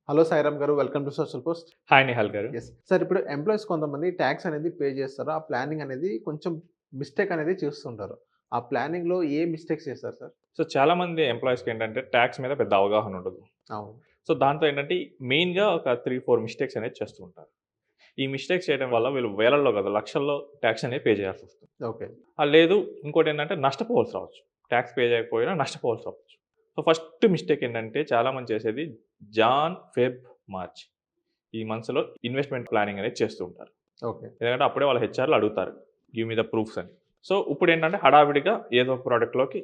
Hello Sairam గారు. Welcome to social post. Hi Nihal గారు. Yes. Sir ఇప్పుడు ఎంప్లాయీస్ కొంతమంది టాక్స్ అనేది పే చేస్తారు. ఆ ప్లానింగ్ అనేది కొంచెం మిస్టేక్ అనేది చేస్తుంటారు. ఆ ప్లానింగ్‌లో ఏ మిస్టేక్స్ చేస్తారు సార్? సో, చాలామంది ఎంప్లాయీస్‌కేంటంటే టాక్స్ మీద పెద్ద అవగాహన ఉండదు. అవును. సో, దాంతో ఏంటంటే మెయిన్‌గా ఒక 3, 4 మిస్టేక్స్ అనేది చేస్తూ ఉంటారు. ఈ మిస్టేక్స్ చేయడం వల్ల వీళ్ళు వేలల్లో కాదు లక్షల్లో టాక్స్ అనేది పే చేయాల్సొస్తుంది. ఓకే. లేదు ఇంకోటేంటంటే నష్టపోవాల్సి రావచ్చు. టాక్స్ పే చేయకపోయినా నష్టపోవాల్సి రావచ్చు. సో, ఫస్ట్ మిస్టేక్ ఏంటంటే చాలామంది చేసేది జాన్, ఫెబ్, మార్చ్ ఈ మంత్స్‌లో ఇన్వెస్ట్‌మెంట్ ప్లానింగ్ అనేది చేస్తూ ఉంటారు. ఓకే. ఎందుకంటే అప్పుడే వాళ్ళ హెచ్ఆర్‌లు అడుగుతారు. గివ్ మీ ద ప్రూఫ్స్ అని. సో, ఇప్పుడేంటంటే హడావిడిగా ఏదో ఒక ప్రొడక్ట్‌లోకి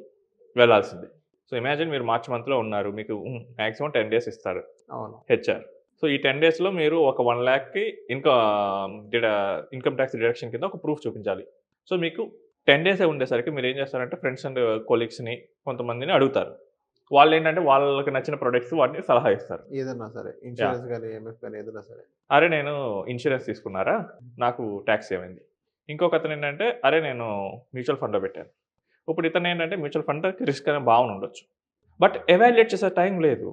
వెళ్ళాల్సిందే. సో, ఇమాజిన్ మీరు మార్చ్ మంత్‌లో ఉన్నారు. మీకు మాక్సిమం 10 డేస్ ఇస్తారు అవును. హెచ్ఆర్. సో, ఈ 10 డేస్‌లో మీరు ఒక 1,00,000కి ఇంకా డిడ ఇన్‌కమ్ టాక్స్ డిడక్షన్ కింద ఒక ప్రూఫ్ చూపించాలి. సో, మీకు 10 డేసే ఉండేసరికి మీరేం చేస్తారంటే ఫ్రెండ్స్ అండ్ కొలీగ్స్‌ని కొంతమందిని అడుగుతారు. వాళ్ళేంటంటే వాళ్ళకి నచ్చిన ప్రొడక్ట్స్ వాటిని సలహా ఇస్తారు. ఏదన్నా సరే యాహ్! ఇన్స్యూరెన్స్ గాని, ఎంఎఫ్ గాని ఏదైనా సరే. అరే! నేను ఇన్స్యూరెన్స్ తీసుకున్నారా? నాకు టాక్స్ ఏమైంది? ఇంకొకతనేంటంటే, అరే! నేను మ్యూచువల్ ఫండ్‌లో పెట్టాను. ఇప్పుడు ఇతనేంటంటే మ్యూచువల్ ఫండ్‌కి రిస్క్ అనే భావన ఉండొచ్చు. బట్ ఎవాల్యుయేట్ చేసే టైం లేదు.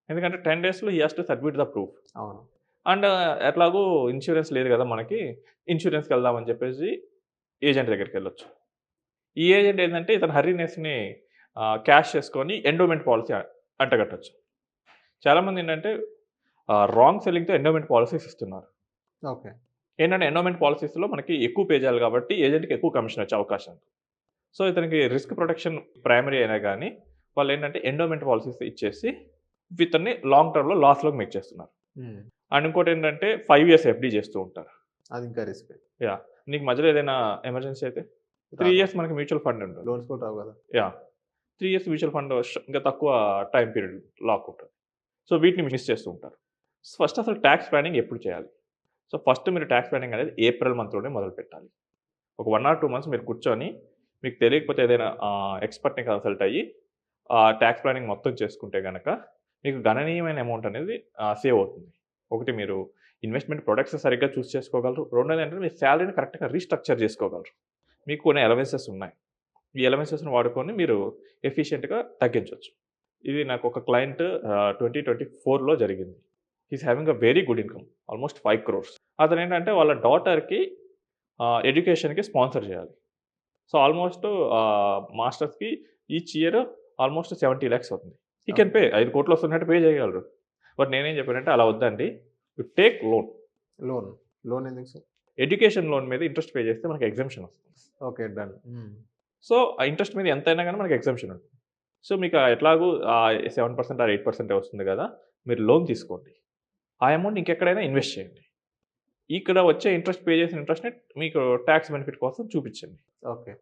ఎందుకంటే 10 డేస్‌లో he has to submit the proof. అవును. అండ్ ఎట్లాగో ఇన్స్యూరెన్స్ లేదు గదా! మనకి. ఇన్స్యూరెన్స్‌కెళ్దామని చెప్పేసి ఏజెంట్ దగ్గరికెళ్ళొచ్చు. ఈ ఏజెంట్ ఏందంటే ఇతని హర్రీనెస్‌ని క్యాష్ చేసుకొని ఎండోమెంట్ పాలిసీ అంటగట్టొచ్చు. చాలామందేంటంటే రాంగ్ సెల్లింగ్‌తో ఎండోమెంట్ పాలిసీస్ ఇస్తున్నారు. ఓకే. ఏంటంటే ఎండోమెంట్ పాలిసీస్‌లో మనకి ఎక్కువ పే చేయాలి కాబట్టి ఏజెంట్‌కి ఎక్కువ కమిషన్ వచ్చే అవకాశం ఉంది. సో, ఇతనికి రిస్క్ ప్రొటెక్షన్ ప్రైమరీ అయినా గానీ, వాళ్ళేంటంటే ఎండోమెంట్ పాలిసీస్ ఇచ్చేసి ఇతన్ని లాంగ్ టర్మ్‌లో లాస్‌లోకి మేక్ చేస్తున్నారు. హ్మ్. అండ్ ఇంకోటేంటంటే 5 ఇయర్స్ ఎఫ్‌డి చేస్తూ ఉంటారు. అది ఇంకా రిస్కే. యాహ్! నీకు మధ్యలో ఏదైనా ఎమర్జెన్సీ అయితే 3 రాదు. ఇయర్స్ మనకి మ్యూచువల్ ఫండ్ ఉంటుంది. లోన్స్ కూడా రావు గదా! యాహ్! 3 ఇయర్స్ మ్యూచువల్ ఫండ్ ఇంకా తక్కువ టైమ్ పీరియడ్ లాక్ ఉంటుంది. సో, వీటిని మిస్ చేస్తూ ఉంటారు. ఫస్ట్ అసలు టాక్స్ ప్లానింగ్ ఎప్పుడు చేయాలి? సో, ఫస్ట్ మీరు టాక్స్ ప్లానింగ్ అనేది ఏప్రిల్ మంత్‌లోనే మొదలుపెట్టాలి. ఒక 1 ఆర్ 2 మంత్స్ మీరు కూర్చొని, మీకు తెలియకపోతే ఏదైనా ఎక్స్‌పర్ట్‌ని కన్సల్ట్ అయ్యి, టాక్స్ ప్లానింగ్ మొత్తం చేసుకుంటే గనక, మీకు గణనీయమైన అమౌంట్ అనేది సేవ్ అవుతుంది. ఒకటి మీరు ఇన్వెస్ట్‌మెంట్ ప్రొడక్ట్స్ సరిగ్గా చూస్ చేసుకోగలరు. రెండోదేంటంటే మీ సాలరీని కరెక్ట్‌గా రీస్ట్రక్చర్ చేసుకోగలరు. మీకు కొన్ని అలవెన్సెస్ ఉన్నాయి. ఈ అలవెన్సెస్‌ని వాడుకొని మీరు ఎఫిషియంట్‌గా తగ్గించొచ్చు. ఇది నాకొక క్లయింట్ 2024లో జరిగింది. He is having a very good income. Almost 5 crores. అతనేంటంటే వాళ్ళ డాటర్‌కి ఎడ్యుకేషన్‌కి స్పాన్సర్ చేయాలి. సో, ఆల్‌మోస్ట్ మాస్టర్స్‌కి ఈచ్ ఇయర్ ఆల్‌మోస్ట్ 70,00,000 అవుతుంది. హి కెన్ ఓకే. పే 5,00,00,000 వస్తున్నట్టు పే చేయగలరు. బట్ నేనేం చెప్పానంటే అలా వద్దండి. You take loan. Loan. Loan ఎందుకు సార్? ఎడ్యుకేషన్ లోన్ మీద ఇంట్రెస్ట్ పే చేస్తే మనకి ఎగ్జంప్షన్ వస్తుంది. ఓకే. డన్. హ్మ్. సో, ఆ ఇంట్రెస్ట్ మీద ఎంతైనా గాని మనకి ఎగ్జంప్షన్ ఉంటుంది. సో, మీకు ఎట్లాగో 7% ఆర్ 8% వస్తుంది గదా! మీరు లోన్ తీసుకోండి. ఆ అమౌంట్ ఇంకెక్కడైనా ఇన్వెస్ట్ చేయండి. ఇక్కడ వచ్చే ఇంట్రెస్ట్ పే చేసిన ఇంట్రెస్ట్‌ని మీకు టాక్స్ బెనిఫిట్ కోసం చూపించండి. ఓకే.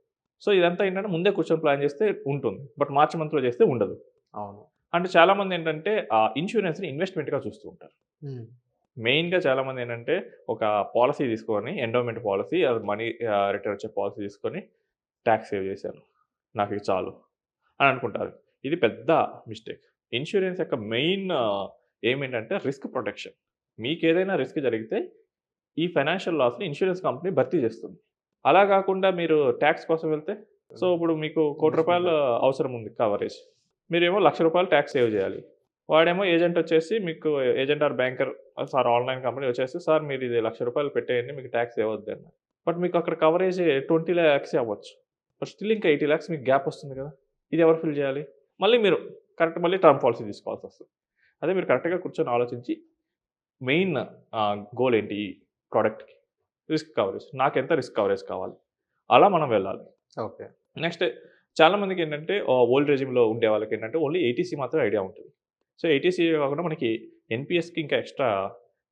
సో, ఇదంతా ఏంటంటే ముందే కూర్చొని ప్లాన్ చేస్తే ఉంటుంది. బట్ మార్చ్ మంత్‌లో చేస్తే ఉండదు. అవును. అంటే చాలామందేంటంటే ఇన్స్యూరెన్స్‌ని ఇన్వెస్ట్‌మెంట్‌గా చూస్తూ ఉంటారు. హ్మ్. మెయిన్‌గా చాలామందేంటంటే ఒక పాలిసీ తీసుకొని ఎండోమెంట్ పాలిసీ అది మనీ రిటర్న్ వచ్చే పాలిసీ తీసుకొని టాక్స్ సేవ్ చేశాను. నాకిది చాలు అని అనుకుంటారు. ఇది పెద్ద మిస్టేక్. ఇన్స్యూరెన్స్ యొక్క మెయిన్ ఏమేంటంటే రిస్క్ ప్రొటెక్షన్. మీకేదైనా రిస్క్ జరిగితే ఈ ఫైనాన్షియల్ లాస్‌ని ఇన్స్యూరెన్స్ కంపెనీ భర్తీ చేస్తుంది. అలా కాకుండా మీరు టాక్స్ కోసం వెళ్తే సో, ఇప్పుడు మీకు రూ. 1,00,00,000 ఇన్వెస్ట్‌మెంట్. అవసరం ఉంది కవరేజ్. మీరేమో రూ. 1,00,000 టాక్స్ సేవ్ చేయాలి. వాడేమో ఏజెంట్ వచ్చేసి మీకు agent or banker sir online company వచ్చేసి సార్ మీరు ఇది రూ. 1,00,000 పెట్టేయండి మీకు టాక్స్ సేవ్ అవుద్దన్నారు. బట్ మీకు అక్కడ కవరేజ్ 20,00,000 అవ్వచ్చు. బట్ స్టిల్ ఇంకా 80,00,000 మీకు గ్యాప్ వస్తుంది కదా! ఇది ఎవరు ఫిల్ చేయాలి? మళ్ళీ మీరు కరెక్ట్ మళ్ళీ టర్మ్ పాలిసీ తీసుకోవాల్సొస్తది. అదే మీరు కరెక్ట్‌గా కూర్చొని ఆలోచించి మెయిన్ గోల్ ఏంటి ఈ ప్రొడక్ట్‌కి? Risk coverage. నాకెంత రిస్క్ కవరేజ్ కావాలి? అలా మనం వెళ్ళాలి. ఓకే. నెక్స్ట్ చాలామందికేంటంటే ఓల్డ్ రెజిమ్‌లో ఉండే వాళ్ళకేంటంటే ఓన్లీ ఏటీసీ మాత్రమే ఐడియా ఉంటది. సో, ఏటీసీ కాకుండా మనకి ఎన్‌పీఎస్‌కి ఇంకా ఎక్స్‌ట్రా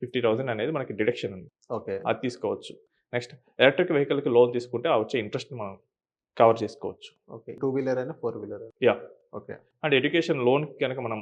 50,000 అనేది మనకి డిడక్షన్ ఉంది. ఓకే. అది తీసుకోవచ్చు. నెక్స్ట్ ఎలక్ట్రిక్ వెహికల్‌కి లోన్ తీసుకుంటే ఆ వచ్చే ఇంట్రెస్ట్‌ని మనం కవర్ చేసుకోవచ్చు. ఓకే. 2 వీలర్ అయినా, 4 wheeler. Yeah! Okay. And education లోన్‌కి గనక మనం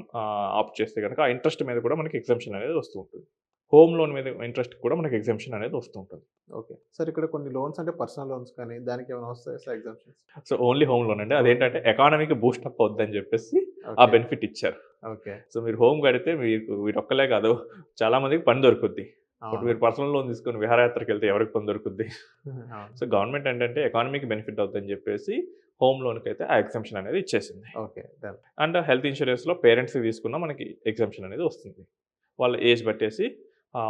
ఆప్ట్ చేస్తే గనక ఆ ఇంట్రెస్ట్ మీద కూడా మనకి ఎగ్జంప్షన్ అనేది వస్తూ ఉంటుంది. హోమ్ లోన్ మీద ఇంట్రెస్ట్‌కి కూడా మనకి ఎగ్జంప్షన్ అనేది వస్తూ ఉంటుంది. ఓకే. సార్ ఇక్కడ కొన్ని లోన్స్ అంటే పర్సనల్ లోన్స్ కానీ దానికేమైనా వస్తాయా sir exemptions? So, only home loan అండి. ఓన్లీ అదేంటంటే ఎకానమీకి బూస్టప్ అవుద్దని చెప్పేసి ఆ ఓకే. బెనిఫిట్ ఇచ్చారు. ఓకే. సో, మీరు హోమ్ కడితే మీకు మీరొక్కలే కాదు చాలా మందికి పని దొరుకుద్ది. బట్ అవును. మీరు పర్సనల్ లోన్ తీసుకొని విహారయాత్రకెళ్తే ఎవరికి పని దొరుకుద్ది? అవును. సో, గవర్నమెంట్ ఏంటంటే ఎకానమీకి బెనిఫిట్ అవుద్దని చెప్పేసి హోమ్ లోన్‌కైతే ఆ ఎగ్జంప్షన్ అనేది ఇచ్చేసింది. ఓకే. డన్. అండ్ హెల్త్ ఇన్స్యూరెన్స్‌లో పేరెంట్స్‌కి తీసుకున్న మనకి ఎగ్జంప్షన్ అనేది వస్తుంది. వాళ్ళ ఏజ్ బట్టేసి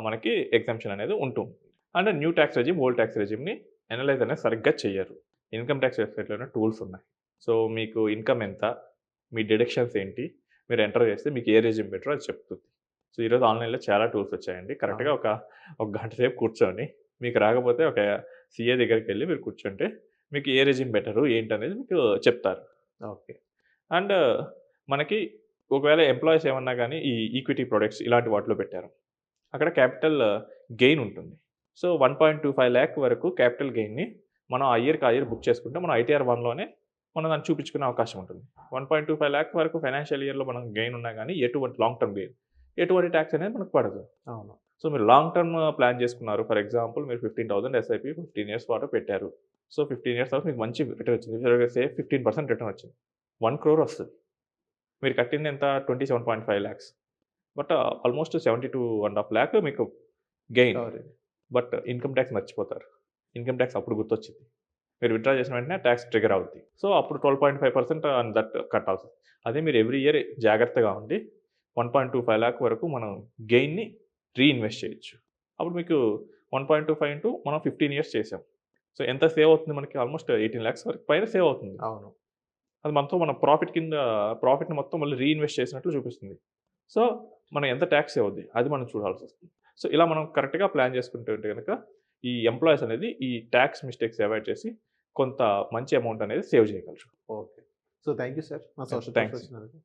మనకి ఎగ్జామ్షన్ అనేది ఉంటుంది. And new tax regime, old tax రెజిమ్‌ని అనలైజ్ అనేది సరిగ్గా చెయ్యరు. ఇన్‌కమ్ ట్యాక్స్ వెబ్‌సైట్‌లోనే టూల్స్ ఉన్నాయి. సో, మీకు ఇన్‌కమ్ ఎంత? మీ డిడక్షన్స్ ఏంటి? మీరు ఎంటర్ చేస్తే మీకు ఏ రెజిమ్ బెటరో అది చెప్తుంది. సో, ఈరోజు ఆన్‌లైన్‌లో చాలా టూల్స్ వచ్చాయండి. కరెక్ట్‌గా ఒక గంట సేపు కూర్చొని మీకు రాకపోతే ఒక సీఏ దగ్గరికెళ్ళి మీరు కూర్చుంటే మీకు ఏ రెజిమ్ బెటరు ఏంటనేది మీకు చెప్తారు. ఓకే. అండ్ మనకి ఒకవేళ ఎంప్లాయీస్ ఏమన్నా గానీ ఈ ఈక్విటీ ప్రొడక్ట్స్ ఇలాంటి వాటిలో పెట్టారు. అక్కడ క్యాపిటల్ గెయిన్ ఉంటుంది. సో, 1.25 లాక్ వరకు క్యాపిటల్ గెయిన్‌ని మనం ఆ ఇయర్‌కి ఆ ఇయర్ బుక్ చేసుకుంటే మనం ఐటీఆర్ 1లోనే మనం దాన్ని చూపించుకునే అవకాశం ఉంటుంది. 1.25 లాక్ వరకు ఫైనాన్షియల్ ఇయర్‌లో మనం గెయిన్ ఉన్నా గానీ ఎటువంటి లాంగ్ టర్మ్ గెయిన్ ఎటువంటి టాక్స్ అనేది మనకు పడదు. అవును. సో, మీరు లాంగ్ టర్మ్ ప్లాన్ చేసుకున్నారు. ఫర్ ఎగ్జాంపుల్ మీరు 15,000 ఎస్ఐపి 15 ఇయర్స్ పాటు పెట్టారు. సో, 15 ఇయర్స్ తర్వాత మీకు మంచి రిటర్న్ వచ్చింది. సే 15% రిటర్న్ వచ్చింది. 1 క్రోర్ వస్తది. మీరు కట్టింది ఎంత 27.5 లాక్స్. బట్ ఆల్మోస్ట్ 72.5 లాక్ మీకు gain. Coverage. But income tax మర్చిపోతారు. ఇన్‌కమ్ టాక్స్ అప్పుడు గుర్తొచ్చిద్ది. మీరు విత్‌డ్రా చేసిన వెంటనే టాక్స్ ట్రిగ్గర్ అవుద్ది. సో, అప్పుడు 12.5% ఆన్ దట్ కట్టాల్సి. అదే మీరు ఎవ్రీ ఇయర్ జాగ్రత్తగా ఉండి 1.25 లాక్ వరకు మనం గెయిన్‌ని రీఇన్వెస్ట్ చేయొచ్చు. అప్పుడు మీకు 1.25 ఇంటూ మనం 15 ఇయర్స్ చేసాం. సో, ఎంత సేవ్ అవుతుంది మనకి ఆల్మోస్ట్ 18 లాక్స్ వరకు పైన సేవ్ అవుతుంది. అవును. అది మనతో మన ప్రాఫిట్‌ని మొత్తం మళ్ళీ రీఇన్వెస్ట్ చేసినట్లు చూపిస్తుంది. సో, మనం ఎంత టాక్స్ సేవ్ అవుద్ది అది మనం చూడాల్సొస్తుంది. సో, ఇలా మనం కరెక్ట్‌గా ప్లాన్ చేసుకుంటూ ఉంటే గనక ఈ ఎంప్లాయీస్ అనేది ఈ టాక్స్ మిస్టేక్స్ అవాయిడ్ చేసి కొంత మంచి అమౌంట్ అనేది సేవ్ చేయగలరు. Okay. So, thank you sir. మా సోషల్ థాంక్స్. వచ్చినందుకు.